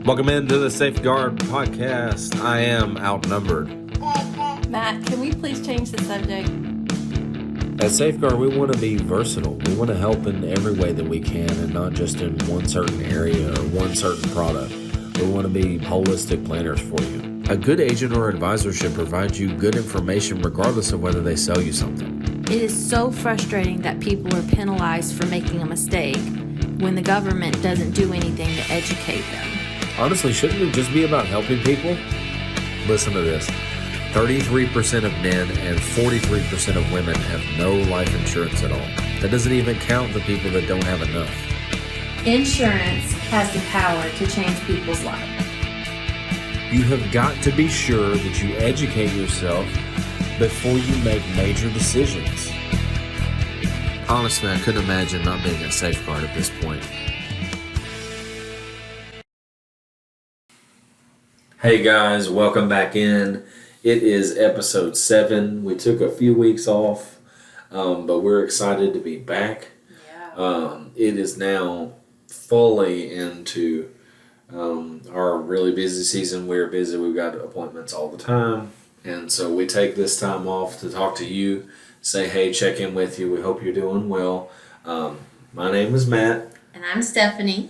Welcome into the Safeguard Podcast. I am Outnumbered. Matt, can we please change the subject? At Safeguard, we want to be versatile. We want to help in every way that we can and not just in one certain area or one certain product. We want to be holistic planners for you. A good agent or advisor should provide you good information regardless of whether they sell you something. It is so frustrating that people are penalized for making a mistake when the government doesn't do anything to educate them. Honestly, shouldn't it just be about helping people? Listen to this. 33% of men and 43% of women have no life insurance at all. That doesn't even count the people that don't have enough. Insurance has the power to change people's lives. You have got to be sure that you educate yourself before you make major decisions. Honestly, I couldn't imagine not being a Safeguard at this point. Hey guys, welcome back in. It is episode 7. We took a few weeks off, but we're excited to be back. Yeah. It is now fully into our really busy season. We're busy. We've got appointments all the time. And so we take this time off to talk to you, say hey, check in with you. We hope you're doing well. My name is Matt. And I'm Stephanie.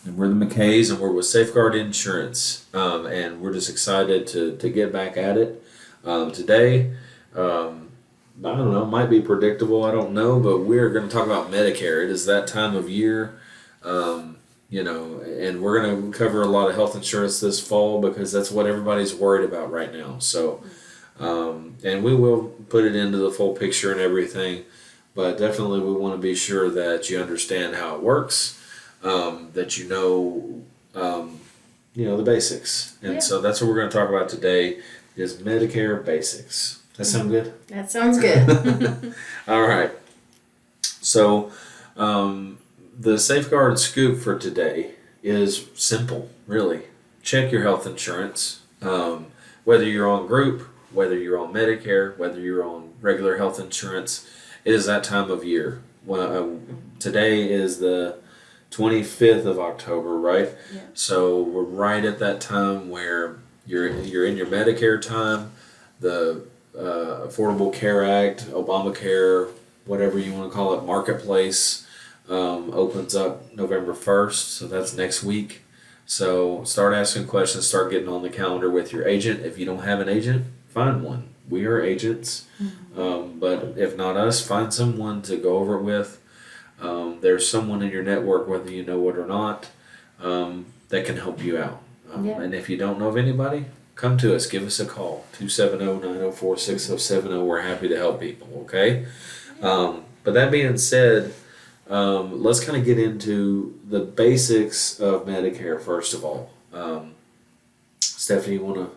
And we're the McKays, and we're with Safeguard Insurance, and we're just excited to get back at it. Today, I don't know, might be predictable, I don't know, but we're going to talk about Medicare. It is that time of year, and we're going to cover a lot of health insurance this fall because that's what everybody's worried about right now. So, and we will put it into the full picture and everything, but definitely we want to be sure that you understand how it works. That you know the basics. And so that's what we're going to talk about today is Medicare Basics. That sound good? That sounds good. All right. So the Safeguard scoop for today is simple, really. Check your health insurance. Whether you're on group, whether you're on Medicare, whether you're on regular health insurance, it is that time of year. Today is the 25th of October, right? Yeah. So we're right at that time where you're in your Medicare time. The Affordable Care Act, Obamacare, whatever you want to call it, Marketplace, opens up November 1st. So that's next week. So start asking questions, start getting on the calendar with your agent. If you don't have an agent, find one. We are agents. Mm-hmm. But if not us, find someone to go over it with. There's someone in your network, whether you know it or not, that can help you out. And if you don't know of anybody, come to us. Give us a call, 270-904-6070. We're happy to help people, okay? But that being said, let's kind of get into the basics of Medicare first of all. Stephanie, you want to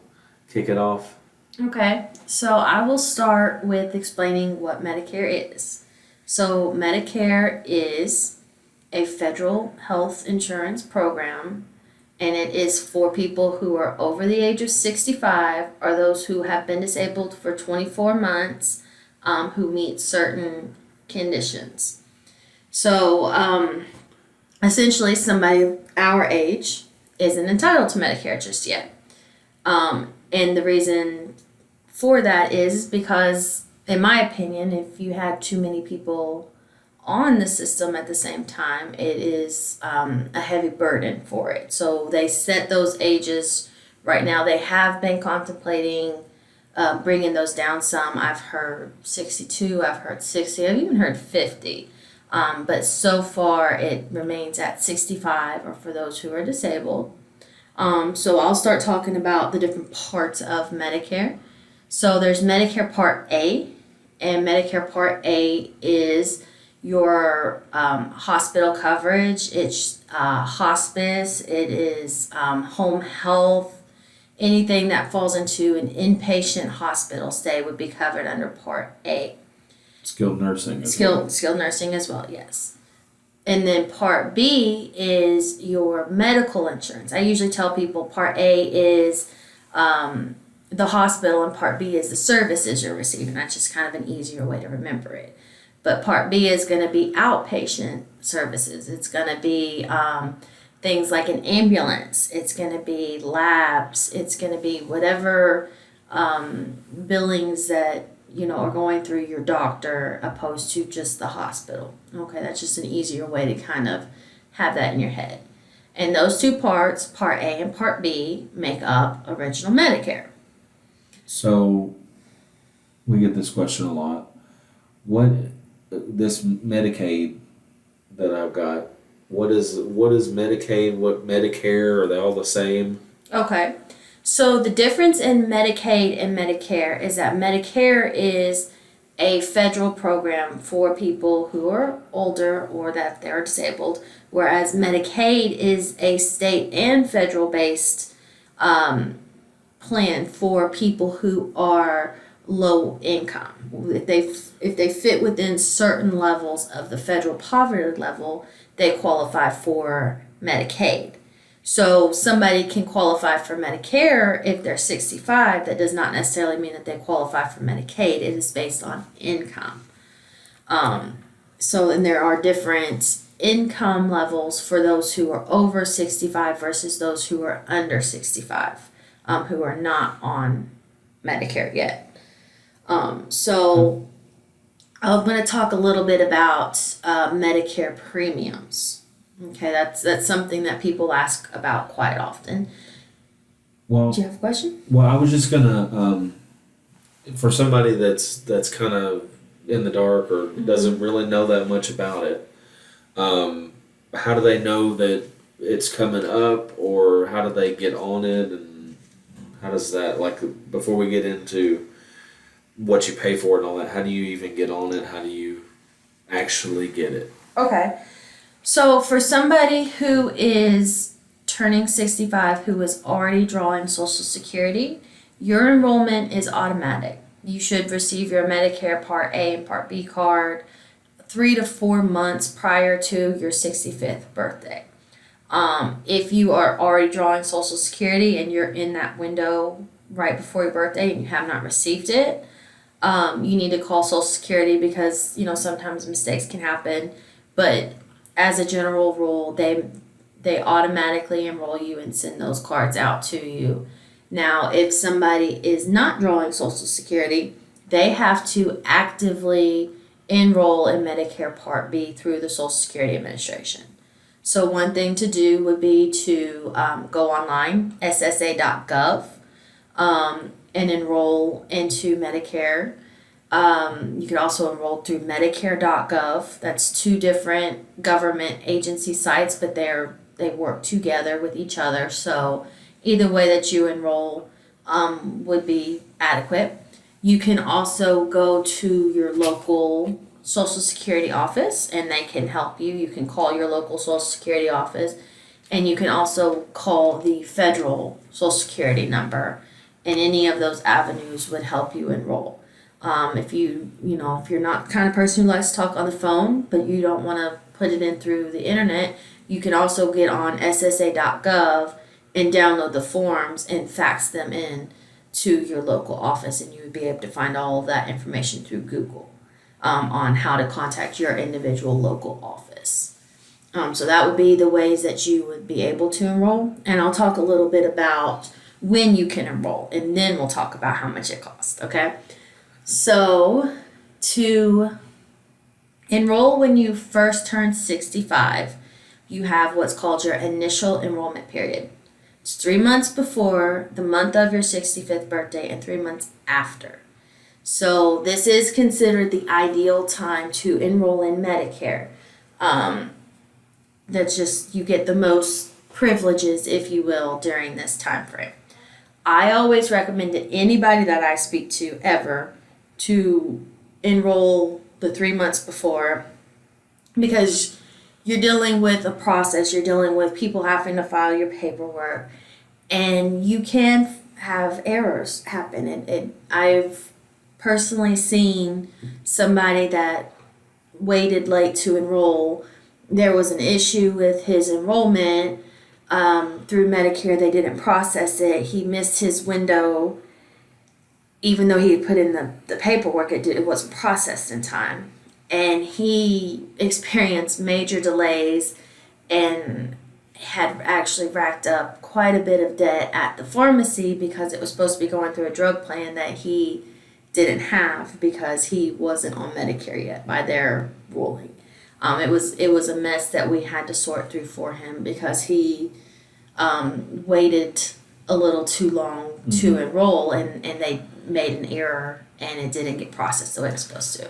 kick it off? Okay, so I will start with explaining what Medicare is. So Medicare is a federal health insurance program, and it is for people who are over the age of 65 or those who have been disabled for 24 months who meet certain conditions. So essentially somebody our age isn't entitled to Medicare just yet. And the reason for that is because, in my opinion, if you had too many people on the system at the same time, it is a heavy burden for it. So they set those ages. Right now they have been contemplating bringing those down some. I've heard 62, I've heard 60, I've even heard 50. But so far it remains at 65 or for those who are disabled. So I'll start talking about the different parts of Medicare. So there's Medicare Part A. And Medicare Part A is your hospital coverage. It's hospice. It is home health. Anything that falls into an inpatient hospital stay would be covered under Part A. Skilled nursing. Skilled nursing as well, yes. And then Part B is your medical insurance. I usually tell people Part A is the hospital and Part B is the services you're receiving. That's just kind of an easier way to remember it. But Part B is going to be outpatient services. It's going to be things like an ambulance, it's going to be labs, it's going to be whatever billings that are going through your doctor opposed to just the hospital. Okay, that's just an easier way to kind of have that in your head. And those two parts, Part A and Part B, make up Original Medicare. So we get this question a lot. What this Medicaid that I've got? What is Medicaid? What Medicare? Are they all the same? Okay. So the difference in Medicaid and Medicare is that Medicare is a federal program for people who are older or that they're disabled, whereas Medicaid is a state and federal based plan for people who are low income. If they fit within certain levels of the federal poverty level, they qualify for Medicaid. So somebody can qualify for Medicare if they're 65. That does not necessarily mean that they qualify for Medicaid. It is based on income. And there are different income levels for those who are over 65 versus those who are under 65, who are not on Medicare yet. So I'm going to talk a little bit about Medicare premiums. Okay, that's something that people ask about quite often. Well, do you have a question? Well, I was just gonna for somebody that's kind of in the dark or doesn't really know that much about it. How do they know that it's coming up, or how do they get on it, and how does that, like, before we get into what you pay for and all that, how do you even get on it? How do you actually get it? Okay. So for somebody who is turning 65, who is already drawing Social Security, your enrollment is automatic. You should receive your Medicare Part A and Part B card 3 to 4 months prior to your 65th birthday. If you are already drawing Social Security and you're in that window right before your birthday and you have not received it, you need to call Social Security because, sometimes mistakes can happen. But as a general rule, they automatically enroll you and send those cards out to you. Now, if somebody is not drawing Social Security, they have to actively enroll in Medicare Part B through the Social Security Administration. So one thing to do would be to go online, ssa.gov, and enroll into Medicare. You could also enroll through Medicare.gov. That's two different government agency sites, but they work together with each other. So either way that you enroll would be adequate. You can also go to your local Social Security office and they can help you. You can call your local Social Security office, and you can also call the federal Social Security number, and any of those avenues would help you enroll. If you're not the kind of person who likes to talk on the phone, but you don't want to put it in through the internet, you can also get on ssa.gov and download the forms and fax them in to your local office, and you would be able to find all of that information through Google on how to contact your individual local office. So that would be the ways that you would be able to enroll, and I'll talk a little bit about when you can enroll, and then we'll talk about how much it costs, okay? So to enroll when you first turn 65, you have what's called your initial enrollment period. It's 3 months before the month of your 65th birthday and 3 months after. So this is considered the ideal time to enroll in Medicare. That's just, you get the most privileges, if you will, during this time frame. I always recommend to anybody that I speak to ever to enroll the 3 months before, because you're dealing with a process, you're dealing with people having to file your paperwork, and you can have errors happen. And I've personally seen somebody that waited late to enroll. There was an issue with his enrollment through Medicare. They didn't process it. He missed his window. Even though he had put in the paperwork, it wasn't processed in time. And he experienced major delays and had actually racked up quite a bit of debt at the pharmacy because it was supposed to be going through a drug plan that he didn't have because he wasn't on Medicare yet by their ruling. It was a mess that we had to sort through for him because he waited a little too long to enroll, and they made an error and it didn't get processed the way it was supposed to.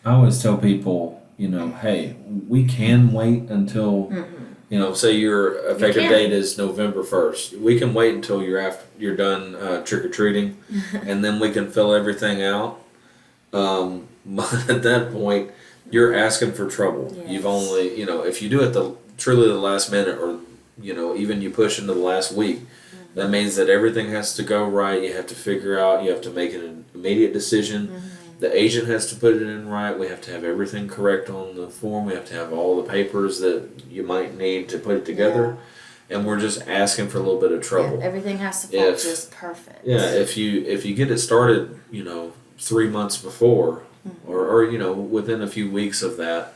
I always tell people, hey, we can wait until, say your effective date is November 1st. We can wait until you're done trick or treating, and then we can fill everything out. But at that point, you're asking for trouble. Yes. You've only, if you do it truly the last minute, or even you push into the last week, that means that everything has to go right. You have to figure out. You have to make an immediate decision. The agent has to put it in right. We have to have everything correct on the form. We have to have all the papers that you might need to put it together. Yeah. And we're just asking for a little bit of trouble. Yeah, everything has to fall just perfect. Yeah, if you get it started, 3 months before, or within a few weeks of that,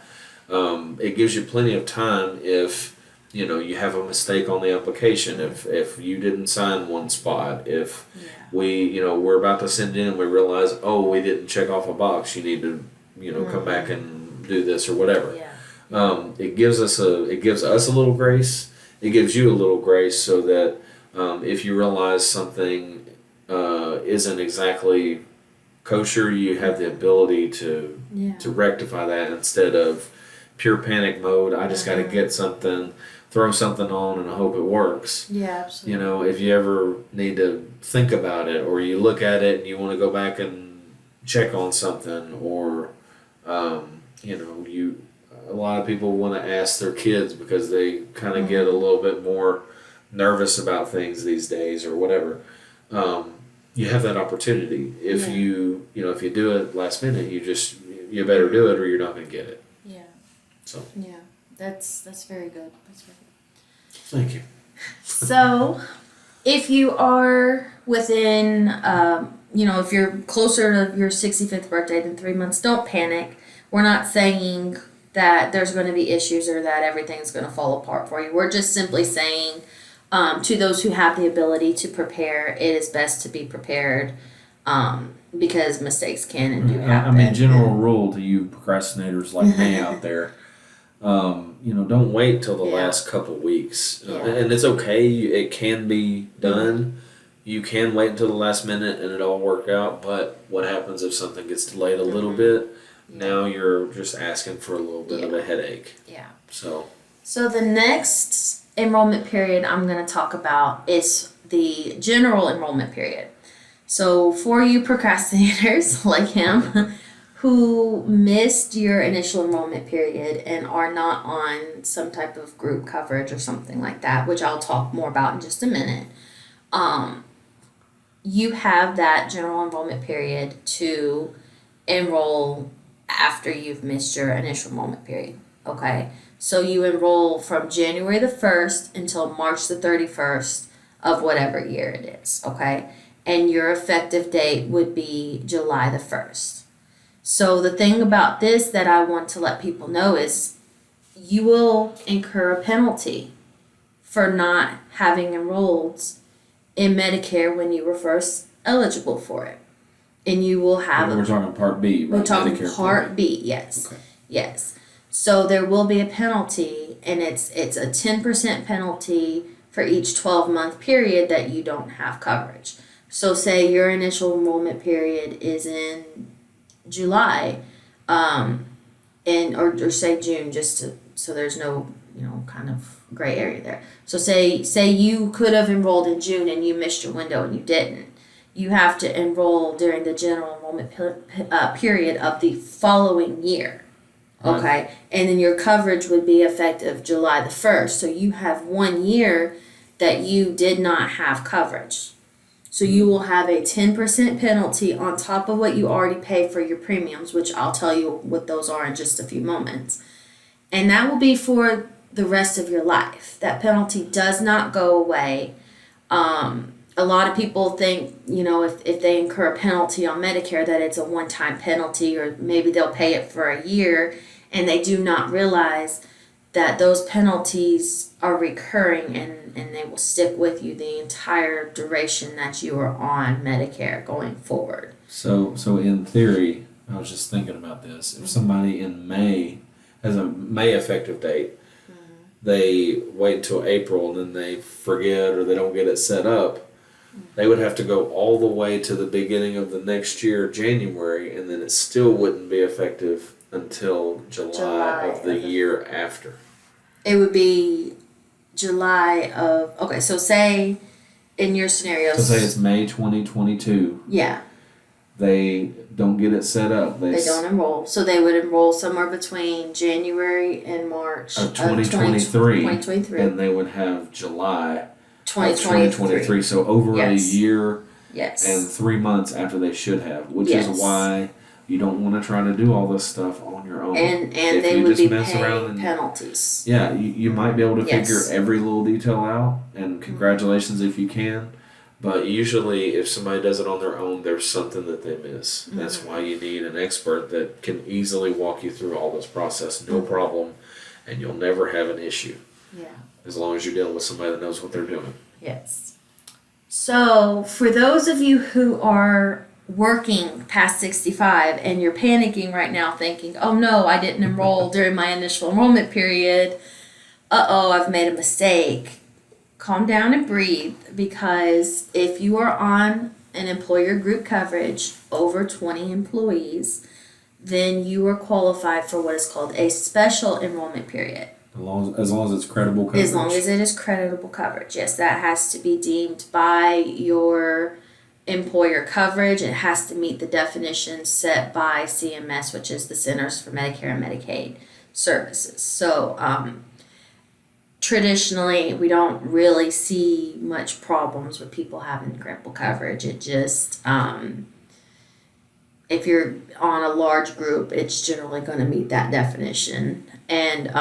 it gives you plenty of time if you have a mistake on the application, if you didn't sign one spot, if we're about to send in and we realize, we didn't check off a box, you need to come back and do this or whatever. It gives us a little grace. It gives you a little grace so that if you realize something isn't exactly kosher, you have the ability to rectify that instead of pure panic mode. I just got to get something, throw something on, and I hope it works. Yeah, absolutely. If you ever need to think about it, or you look at it and you want to go back and check on something, or a lot of people want to ask their kids because they kind of get a little bit more nervous about things these days or whatever. You have that opportunity. If you do it last minute, you better do it or you're not going to get it. Yeah. So. Yeah, that's very good. That's very good. Thank you. So, if you are within, if you're closer to your 65th birthday than 3 months, don't panic. We're not saying that there's going to be issues or that everything's going to fall apart for you. We're just simply saying to those who have the ability to prepare, it is best to be prepared because mistakes can and do happen. General rule to you procrastinators like me out there, don't wait till the last couple weeks. And it's okay. It can be done. You can wait until the last minute and it all work out. But what happens if something gets delayed a little bit? Now you're just asking for a little bit of a headache. Yeah. So the next enrollment period I'm going to talk about is the general enrollment period. So for you procrastinators like him who missed your initial enrollment period and are not on some type of group coverage or something like that, which I'll talk more about in just a minute, you have that general enrollment period to enroll after you've missed your initial enrollment period. Okay, so you enroll from January the 1st until March the 31st of whatever year it is, okay? And your effective date would be July the 1st. So the thing about this that I want to let people know is you will incur a penalty for not having enrolled in Medicare when you were first eligible for it. And you will have... We're talking Part B, right? We're talking Medicare Part B, yes. Okay. Yes. So there will be a penalty, and it's a 10% penalty for each 12-month period that you don't have coverage. So say your initial enrollment period is in July, or say June, so there's no kind of gray area there. So say you could have enrolled in June and you missed your window and you didn't. You have to enroll during the general enrollment period of the following year. Okay, and then your coverage would be effective July the 1st. So you have 1 year that you did not have coverage. So you will have a 10% penalty on top of what you already pay for your premiums, which I'll tell you what those are in just a few moments. And that will be for the rest of your life. That penalty does not go away. A lot of people think, if they incur a penalty on Medicare that it's a one-time penalty, or maybe they'll pay it for a year, and they do not realize that those penalties are recurring and they will stick with you the entire duration that you are on Medicare going forward. So in theory, I was just thinking about this. If somebody in May has a May effective date, they wait until April and then they forget or they don't get it set up, they would have to go all the way to the beginning of the next year, January, and then it still wouldn't be effective until July of the year after. It would be July of, okay, so say in your scenario. So say it's May 2022. Yeah. They don't get it set up. They don't enroll. So they would enroll somewhere between January and March of 2023. 2023. And they would have July 2023. of 2023. So over a year yes. and 3 months after they should have, which Yes. is why you don't want to try to do all this stuff on your own. And If they you would just be mess around paying and- penalties. Yeah, you might be able to Yes. figure every little detail out, and congratulations if you can. But usually, if somebody does it on their own, there's something that they miss. That's why you need an expert that can easily walk you through all this process, no problem, and you'll never have an issue. Yeah. As long as you're dealing with somebody that knows what they're doing. Yes. So, for those of you who are working past 65 and you're panicking right now thinking, oh no, I didn't enroll during my initial enrollment period. Uh-oh, I've made a mistake. Calm down and breathe, because if you are on an employer group coverage over 20 employees, then you are qualified for what is called a special enrollment period. As long as it's credible coverage. As long as it is creditable coverage. Yes, that has to be deemed by your employer coverage. It has to meet the definition set by CMS, which is the Centers for Medicare and Medicaid Services. So, traditionally, we don't really see much problems with people having credible coverage. It just, if you're on a large group, it's generally going to meet that definition. And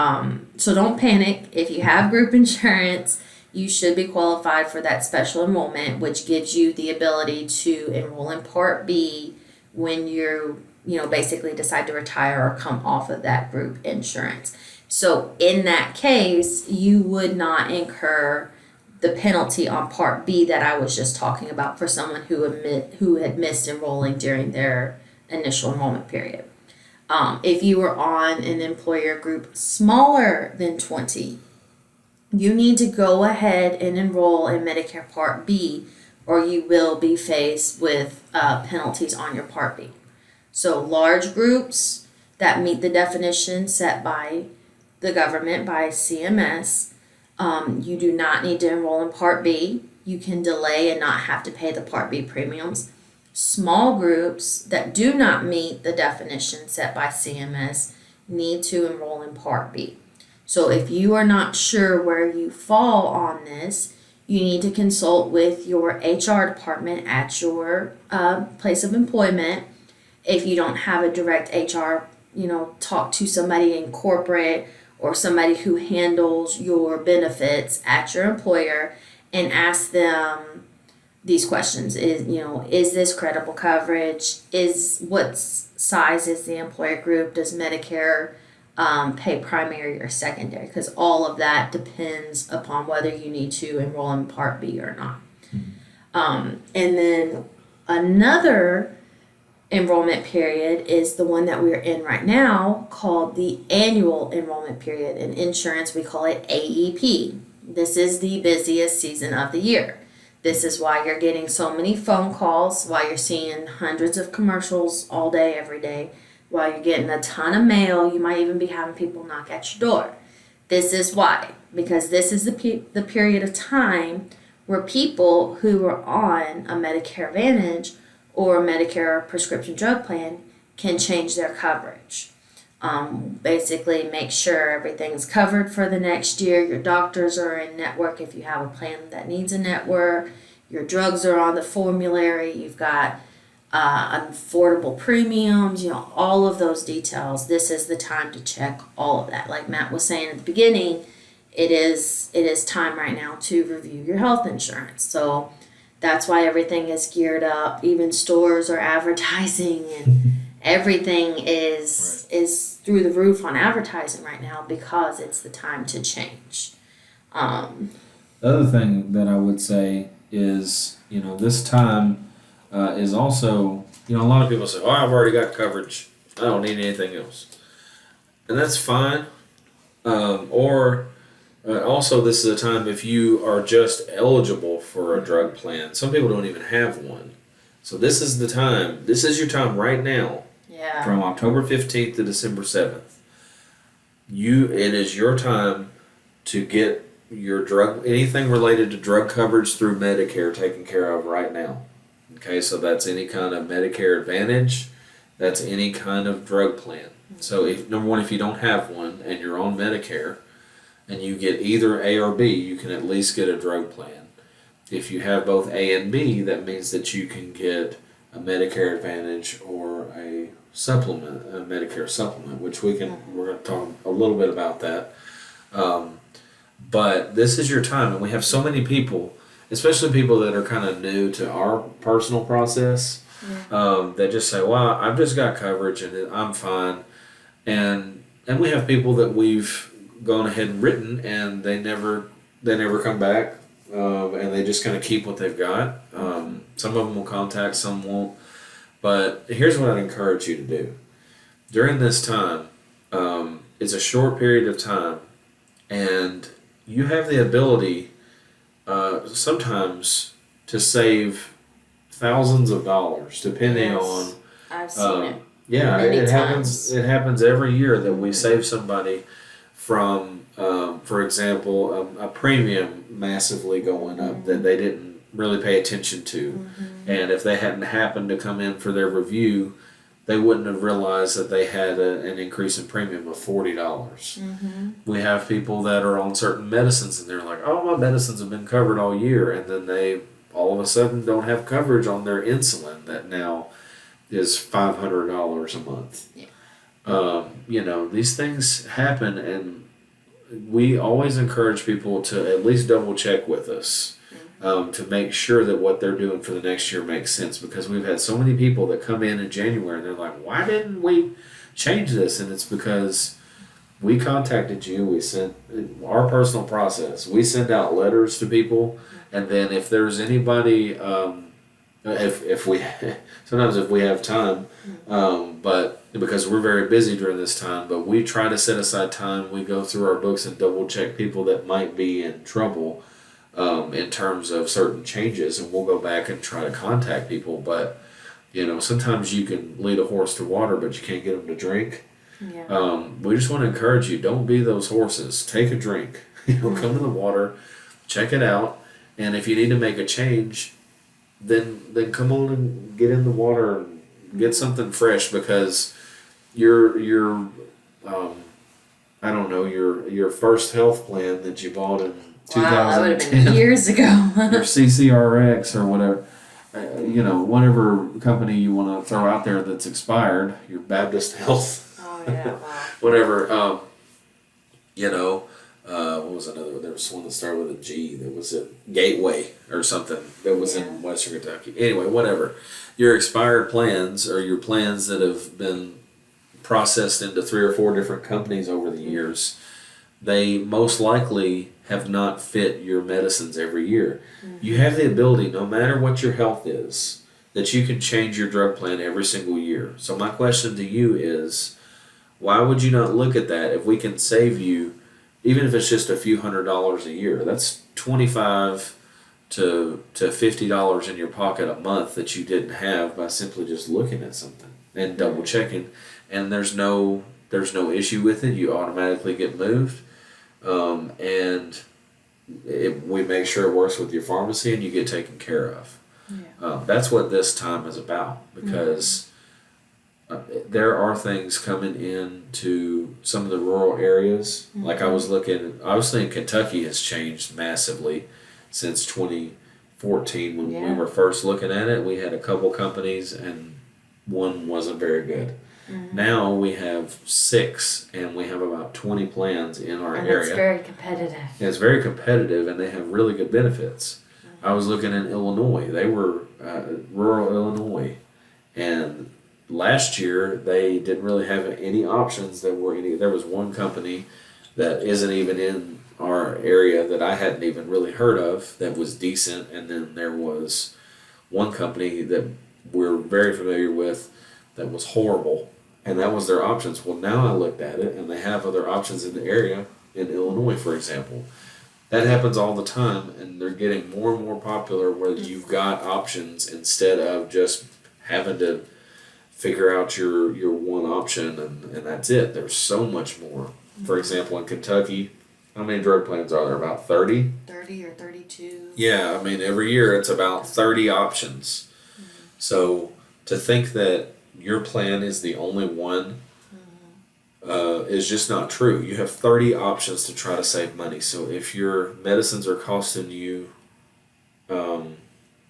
so don't panic. If you have group insurance, you should be qualified for that special enrollment, which gives you the ability to enroll in Part B when you basically decide to retire or come off of that group insurance. So in that case, you would not incur the penalty on Part B that I was just talking about for someone who had missed enrolling during their initial enrollment period. If you were on an employer group smaller than 20, you need to go ahead and enroll in Medicare Part B, or you will be faced with penalties on your Part B. So large groups that meet the definition set by the government, by CMS, you do not need to enroll in Part B. You can delay and not have to pay the Part B premiums. Small groups that do not meet the definition set by CMS need to enroll in Part B. So if you are not sure where you fall on this, you need to consult with your HR department at your place of employment. If you don't have a direct HR, talk to somebody in corporate or somebody who handles your benefits at your employer and ask them these questions. Is this credible coverage? What size is the employer group? Does Medicare pay primary or secondary? Because all of that depends upon whether you need to enroll in Part B or not. And then another enrollment period is the one that we're in right now, called the Annual Enrollment Period. In insurance, we call it AEP. This is the busiest season of the year. This is why you're getting so many phone calls, why you're seeing hundreds of commercials all day, every day, while you're getting a ton of mail. You might even be having people knock at your door. This is why, because this is the period of time where people who are on a Medicare Advantage or a Medicare prescription drug plan can change their coverage. Basically make sure everything's covered for the next year. Your doctors are in network if you have a plan that needs a network. Your drugs are on the formulary. You've got affordable premiums, all of those details. This is the time to check all of that. Like Matt was saying at the beginning, it is time right now to review your health insurance. So that's why everything is geared up. Even stores are advertising everything is through the roof on advertising right now because it's the time to change. The other thing that I would say is, this time is also, a lot of people say, "Oh, I've already got coverage. I don't need anything else," and that's fine. Or also, this is a time if you are just eligible for a drug plan. Some people don't even have one. So this is the time. This is your time right now. Yeah. From October 15th to December 7th. It is your time to get your anything related to drug coverage through Medicare taken care of right now. Okay, so that's any kind of Medicare Advantage. That's any kind of drug plan. So number one, if you don't have one and you're on Medicare and you get either A or B, you can at least get a drug plan. If you have both A and B, that means that you can get a Medicare Advantage or a supplement, a Medicare Supplement, which we're going to talk a little bit about that. But this is your time, and we have so many people, especially people that are kind of new to our personal process, that just say, "Well, I've just got coverage and I'm fine," and we have people that we've gone ahead and written, and they never come back, and they just kind of keep what they've got. Some of them will contact, some won't. But here's what I'd encourage you to do. During this time, it's a short period of time, and you have the ability sometimes to save thousands of dollars, depending on. I've seen it. Yeah, many it times. happens. It happens every year that we save somebody from, for example, a premium massively going up that they didn't really pay attention to, and if they hadn't happened to come in for their review, they wouldn't have realized that they had an increase in premium of $40. We have people that are on certain medicines and they're like, "Oh, my medicines have been covered all year," and then they all of a sudden don't have coverage on their insulin that now is $500 a month. These things happen, and we always encourage people to at least double check with us. To make sure that what they're doing for the next year makes sense, because we've had so many people that come in January and they're like, "Why didn't we change this?" And it's because we contacted you. We sent our personal process. We send out letters to people, and then if there's anybody, if we sometimes if we have time, but because we're very busy during this time, but we try to set aside time. We go through our books and double check people that might be in trouble. In terms of certain changes, and we'll go back and try to contact people. But sometimes you can lead a horse to water, but you can't get them to drink. We just want to encourage you: don't be those horses. Take a drink. Come to the water, check it out, and if you need to make a change, then come on and get in the water and get something fresh, because your I don't know, your first health plan that you bought in 2010. Wow, that would have been years ago. Your CCRX or whatever, whatever company you want to throw out there that's expired, your Baptist Health. Oh yeah, wow. Whatever. What was another? There was one that started with a G. That was a Gateway or something. That was in Western Kentucky. Anyway, whatever. Your expired plans, or your plans that have been processed into 3 or 4 different companies over the years, they most likely have not fit your medicines every year. You have the ability, no matter what your health is, that you can change your drug plan every single year. So my question to you is, why would you not look at that? If we can save you, even if it's just a few $100s a year, that's $25 to $50 in your pocket a month that you didn't have by simply just looking at something and double checking. And there's no issue with it. You automatically get moved. And we make sure it works with your pharmacy and you get taken care of. That's what this time is about, because there are things coming into some of the rural areas. Like I was obviously Kentucky has changed massively since 2014 when we were first looking at it. We had a couple companies and one wasn't very good. Now we have 6, and we have about 20 plans in our area. It's very competitive. And it's very competitive, and they have really good benefits. I was looking in Illinois. They were rural Illinois, and last year they didn't really have any options that were any. There was one company that isn't even in our area that I hadn't even really heard of that was decent, and then there was one company that we're very familiar with that was horrible, and that was their options. Well, now I looked at it, and they have other options in the area in Illinois, for example. That happens all the time, and they're getting more and more popular where you've got options instead of just having to figure out your one option and that's it. There's so much more. For example, in Kentucky, how many drug plans are there? About 30? 30 or 32. Yeah, I mean, every year it's about 30 options. So to think that your plan is the only one is just not true. You have 30 options to try to save money. So if your medicines are costing you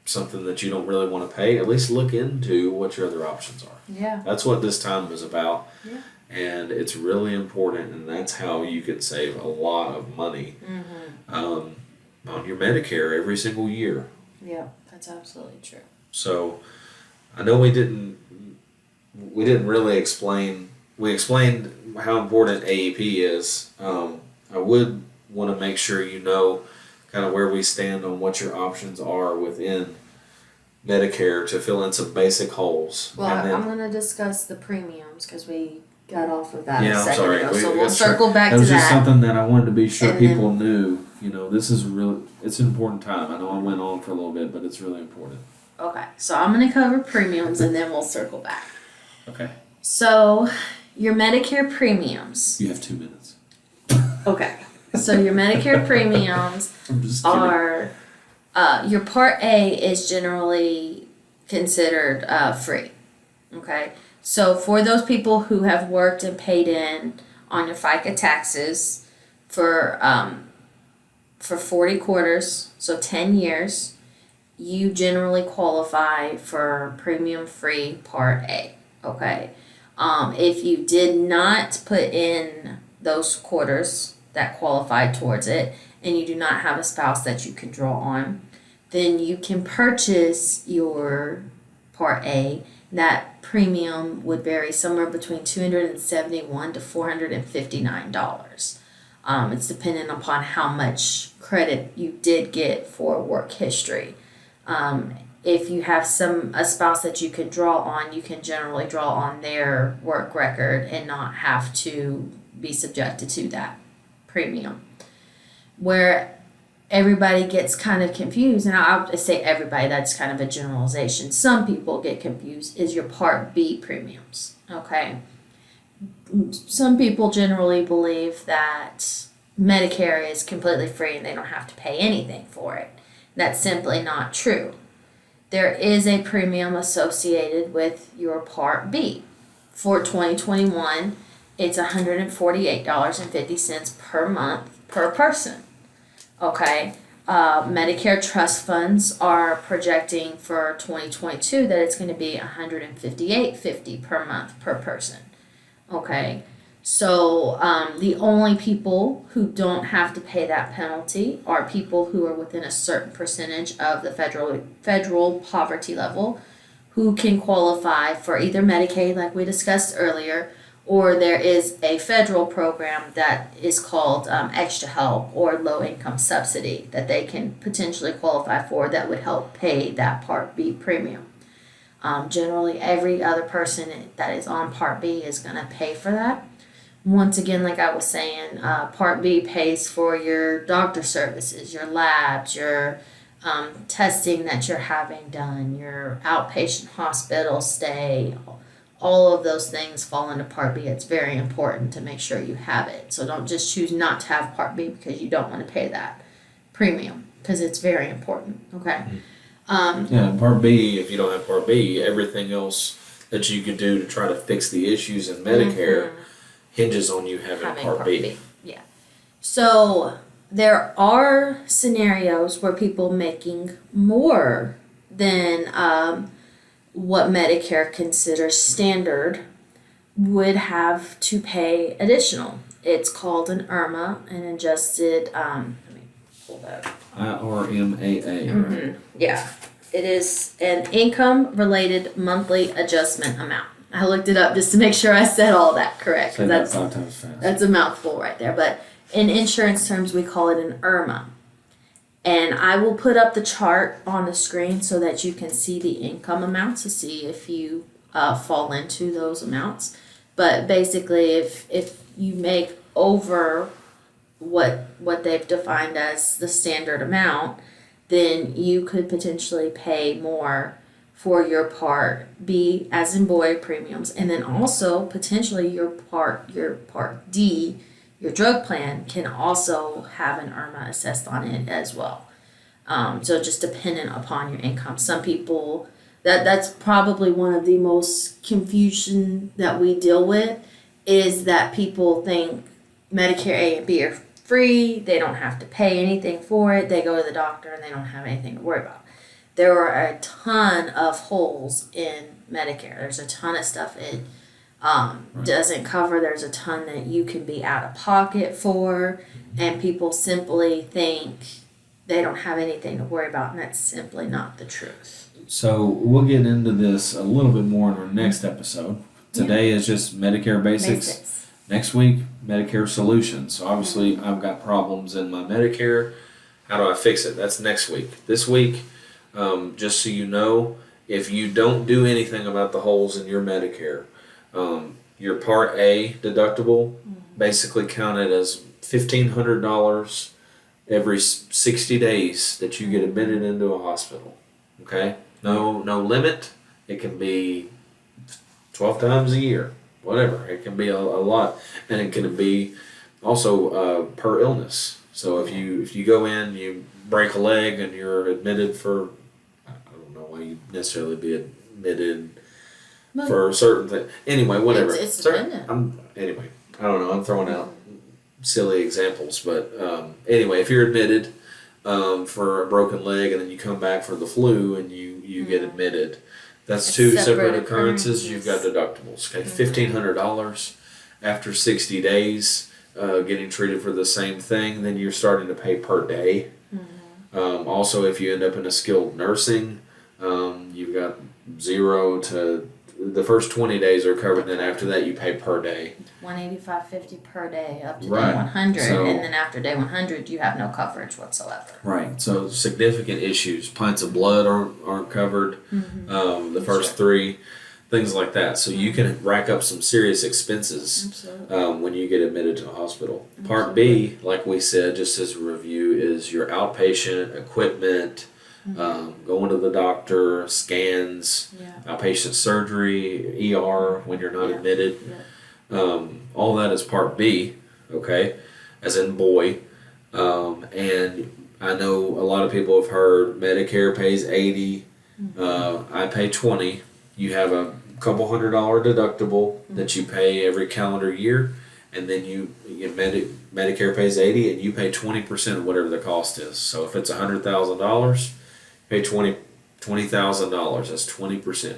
something that you don't really want to pay, at least look into what your other options are. Yeah. That's what this time is about. Yeah. And it's really important, and that's how you can save a lot of money on your Medicare every single year. Yeah, that's absolutely true. So I know we didn't really explain. We explained how important AEP is. I would want to make sure you know kind of where we stand on what your options are within Medicare to fill in some basic holes. Well, And then, I'm going to discuss the premiums because we got off of that Yeah, a I'm second sorry. ago. We So got we'll circle back that to was just that. something that I wanted to be sure And people knew. You know, this is really, it's an important time. I know I went on for a little bit, but it's really important. Okay, so I'm going to cover premiums and then we'll circle back. Okay. So, your Medicare premiums. You have 2 minutes. Okay, so your Medicare premiums I'm just kidding. are, your Part A is generally considered free. Okay, so for those people who have worked and paid in on your FICA taxes for 40 quarters, so 10 years, you generally qualify for premium free Part A. Okay, if you did not put in those quarters that qualify towards it, and you do not have a spouse that you can draw on, then you can purchase your Part A. That premium would vary somewhere between $271 to $459. It's dependent upon how much credit you did get for work history. If you have a spouse that you can draw on, you can generally draw on their work record and not have to be subjected to that premium. Where everybody gets kind of confused, and I'll say everybody, that's kind of a generalization. Some people get confused, is your Part B premiums, okay? Some people generally believe that Medicare is completely free and they don't have to pay anything for it. That's simply not true. There is a premium associated with your Part B. For 2021, it's $148.50 per month per person. Okay, Medicare trust funds are projecting for 2022 that it's going to be $158.50 per month per person. Okay, so the only people who don't have to pay that penalty are people who are within a certain percentage of the federal poverty level, who can qualify for either Medicaid, like we discussed earlier, or there is a federal program that is called Extra Help or Low Income Subsidy that they can potentially qualify for that would help pay that Part B premium. Generally, every other person that is on Part B is going to pay for that. Once again, like I was saying, Part B pays for your doctor services, your labs, your testing that you're having done, your outpatient hospital stay. All of those things fall into Part B. It's very important to make sure you have it. So don't just choose not to have Part B because you don't want to pay that premium, because it's very important. Okay. Yeah, Part B, if you don't have Part B, everything else that you could do to try to fix the issues in Medicare hinges on you having Part B. Yeah. So there are scenarios where people making more than what Medicare considers standard would have to pay additional. It's called an IRMA, an adjusted, let me pull that up. IRMAA, right? Yeah, it is an income related monthly adjustment amount. I looked it up just to make sure I said all that correct. Say 'Cause that 5 times fast. that's a mouthful right there. But in insurance terms, we call it an IRMA. And I will put up the chart on the screen so that you can see the income amounts to see if you fall into those amounts. But basically, if you make over what they've defined as the standard amount, then you could potentially pay more for your Part B, as in boy, premiums, and then also potentially your Part D, your drug plan can also have an IRMA assessed on it as well. So just dependent upon your income. Some people, that's probably one of the most confusion that we deal with, is that people think Medicare A and B are free, they don't have to pay anything for it, they go to the doctor and they don't have anything to worry about. There are a ton of holes in Medicare. There's a ton of stuff it doesn't cover. There's a ton that you can be out of pocket for, and people simply think they don't have anything to worry about, and that's simply not the truth. So we'll get into this a little bit more in our next episode. Today is just Medicare Basics. Next week, Medicare Solutions. So obviously, I've got problems in my Medicare. How do I fix it? That's next week. This week, just so you know, if you don't do anything about the holes in your Medicare, your Part A deductible basically counted as $1,500 every 60 days that you get admitted into a hospital. Okay? No limit. It can be 12 times a year. Whatever. It can be a lot. And it can be also per illness. So if you go in, you break a leg and you're admitted for, I don't know why you'd necessarily be admitted for a certain thing. Anyway, whatever. It's dependent. Anyway, I don't know. I'm throwing out silly examples. But anyway, if you're admitted for a broken leg and then you come back for the flu and you get admitted, that's It's two separate separate occurrences. occurrences. You've got deductibles. Okay, $1,500 after 60 days getting treated for the same thing. Then you're starting to pay per day. Also, if you end up in a skilled nursing, you've got 0 to the first 20 days are covered. Then after that, you pay per day. $185.50 per day up to Right. day 100, So- and then after day 100, you have no coverage whatsoever. Right. So significant issues. Pints of blood aren't covered. The first 3, things like that. So you can rack up some serious expenses Absolutely. when you get admitted to a hospital. Part B, like we said, just as a review, is your outpatient equipment, going to the doctor, scans, outpatient surgery, ER when you're not admitted. All that is Part B, okay, as in boy. And I know a lot of people have heard Medicare pays $80, I pay $20. You have a couple $100 deductible that you pay every calendar year, and then Medicare pays $80 and you pay 20% of whatever the cost is. So if it's $100,000, pay $20,000. That's 20%.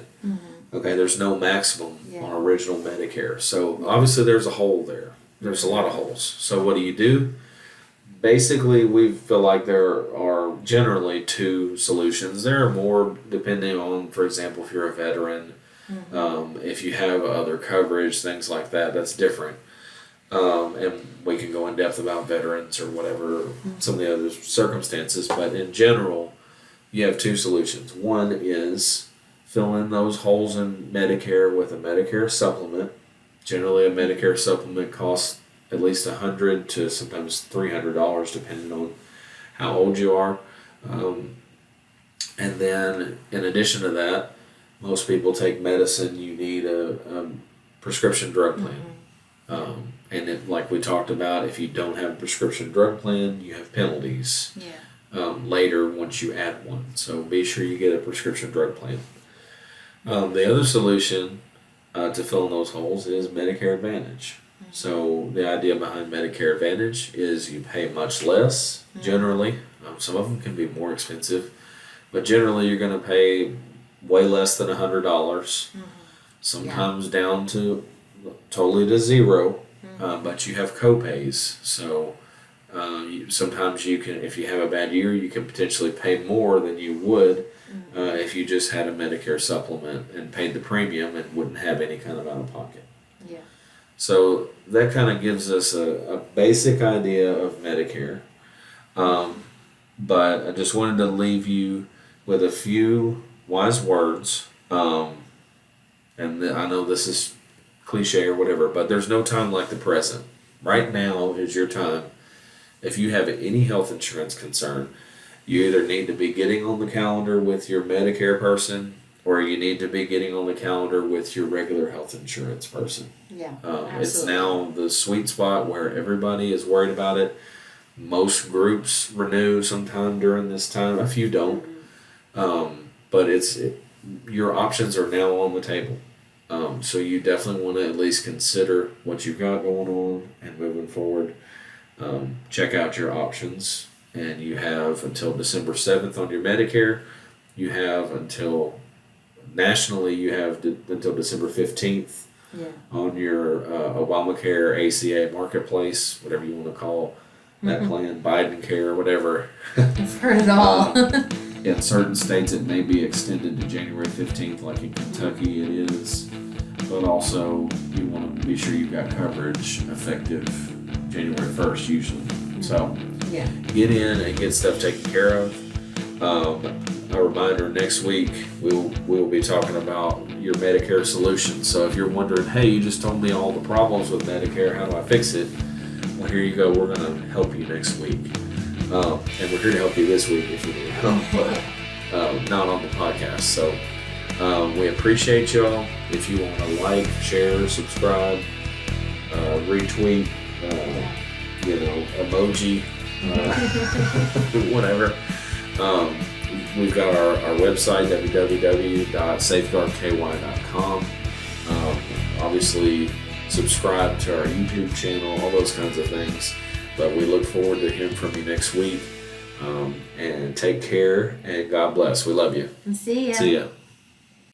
Okay, there's no maximum on original Medicare. So obviously there's a hole there. There's a lot of holes. So what do? Basically, we feel like there are generally 2 solutions. There are more depending on, for example, if you're a veteran, if you have other coverage, things like that, that's different. And we can go in depth about veterans or whatever, some of the other circumstances. But in general, you have 2 solutions. One is fill in those holes in Medicare with a Medicare Supplement. Generally, a Medicare Supplement costs at least $100 to sometimes $300, depending on how old you are. And then, in addition to that, most people take medicine. You need a prescription drug plan. And like we talked about, if you don't have a prescription drug plan, you have penalties later once you add one. So be sure you get a prescription drug plan. The other solution to fill in those holes is Medicare Advantage. So the idea behind Medicare Advantage is you pay much less generally. Some of them can be more expensive, but generally you're going to pay way less than $100. Sometimes down to totally to 0, but you have co-pays. So sometimes you can, if you have a bad year, you can potentially pay more than you would if you just had a Medicare supplement and paid the premium and wouldn't have any kind of out of pocket. Yeah. So that kind of gives us a basic idea of Medicare. But I just wanted to leave you with a few wise words. I know this is cliche or whatever, but there's no time like the present. Right now is your time. If you have any health insurance concern, you either need to be getting on the calendar with your Medicare person, or you need to be getting on the calendar with your regular health insurance person. Yeah. It's now the sweet spot where everybody is worried about it. Most groups renew sometime during this time. A few don't. But your options are now on the table. So you definitely want to at least consider what you've got going on and moving forward. Check out your options, and you have until December 7th on your Medicare. You have nationally, you have until December 15th on your Obamacare, ACA Marketplace, whatever you want to call that plan, Biden Care, whatever. I've heard it all. In certain states, it may be extended to January 15th, like in Kentucky it is. But also, you want to be sure you've got coverage effective January 1st, usually. So, get in and get stuff taken care of. A reminder, next week, we'll be talking about your Medicare solution. So if you're wondering, hey, you just told me all the problems with Medicare, how do I fix it? Well, here you go. We're going to help you next week. And we're here to help you this week if you need help, but not on the podcast. So we appreciate y'all. If you want to like, share, subscribe, retweet, emoji, whatever. We've got our website, www.safeguardky.com. Obviously, subscribe to our YouTube channel, all those kinds of things. But we look forward to hearing from you next week. And take care, and God bless. We love you. See ya. See ya.